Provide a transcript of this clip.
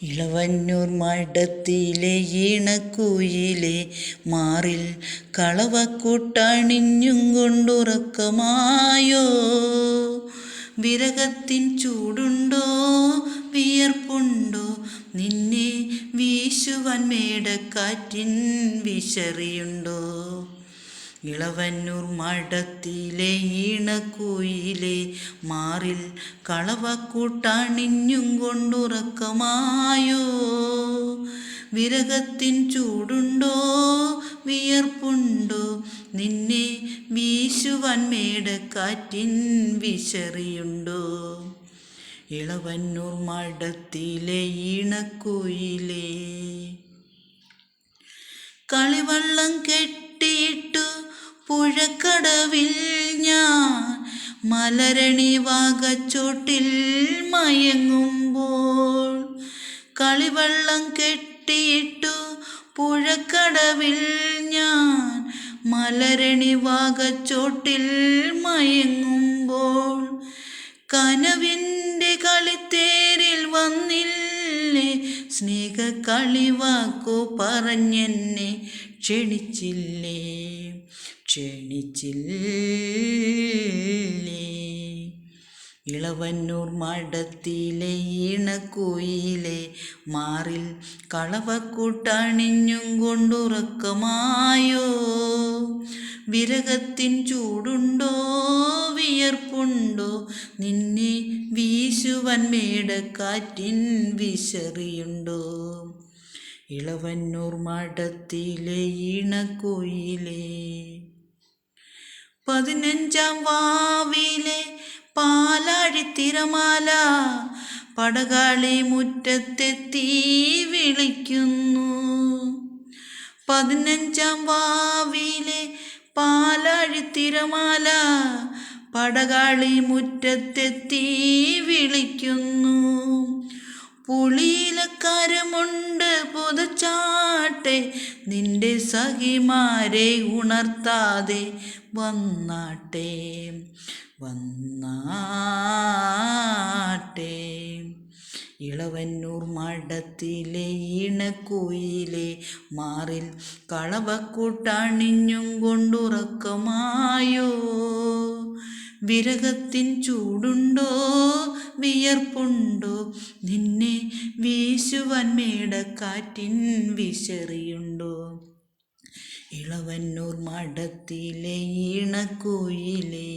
ഇളവന്നൂർ മഠത്തിലെ ഈണക്കുയിലെ മാറിൽ കളവക്കൂട്ടണിഞ്ഞും കൊണ്ടുറക്കമായോ. വിരഹത്തിൻ ചൂടുണ്ടോ വിയർപ്പുണ്ടോ നിന്നെ വീശുവാൻ മേടക്കാറ്റിൻ വിശറിയുണ്ടോ. ഇളവന്നൂർ മഠത്തിലെ ഈണക്കുയിലെ മാറിൽ കളവക്കൂട്ടണിഞ്ഞും കൊണ്ടുറക്കമായോ. വിരഹത്തിൻ ചൂടുണ്ടോ വിയർപ്പുണ്ടോ നിന്നെ വീശുവാൻ മേടക്കാറ്റിൻ വിശറിയുണ്ടോ. ഇളവന്നൂർ മഠത്തിലെ ഈണക്കുയിലേ. കളിവള്ളം കെട്ടിയിട്ടു പുഴക്കടവിൽ ഞാൻ മലരണി വാകച്ചോട്ടിൽ മയങ്ങുമ്പോൾ. കളിവള്ളം കെട്ടിയിട്ടു പുഴക്കടവിൽ ഞാൻ മലരണി വാകച്ചോട്ടിൽ മയങ്ങുമ്പോൾ. കനവിൻ്റെ കളിത്തേരിൽ വന്നില്ലേ സ്നേഹ കളിവാക്കു പറഞ്ഞെന്നെ ക്ഷണിച്ചില്ലേ. ഇളവന്നൂർ മഠത്തിലെ ഈണക്കുയിലെ മാറിൽ കളവക്കൂട്ടണിഞ്ഞും കൊണ്ടുറക്കമായോ. വിരഹത്തിൻ ചൂടുണ്ടോ വിയർപ്പുണ്ടോ നിന്നെ വീശുവാൻ മേടക്കാറ്റിൻ വിശറിയുണ്ടോ. ഇളവന്നൂർ മഠത്തിലെ ഈണക്കുയിലേ. 15-ാം വാവിലെ പാലാഴിത്തിരമാല പടകാളി മുറ്റത്തെത്തി വിളിക്കുന്നു. 15-ാം വാവിലെ പാലാഴിത്തിരമാല പടകാളി മുറ്റത്തെത്തി വിളിക്കുന്നു. പുളിയിലക്കാരമുണ്ട് പുതച്ചാട്ടെ നിന്റെ സഖിമാരെ ഉണർത്താതെ വന്നാട്ടെ. ഇളവന്നൂർ മഠത്തിലെ ഈണക്കുയിലെ മാറിൽ കളവക്കൂട്ടണിഞ്ഞും കൊണ്ടുറക്കമായോ. വിരഹത്തിൻ ചൂടുണ്ടോ വിയർപ്പുണ്ടോ നിന്നെ വീശുവാൻ മേടക്കാറ്റിൻ വിശറിയുണ്ടോ. ഇളവന്നൂർ മഠത്തിലെ ഈണക്കുയിലേ.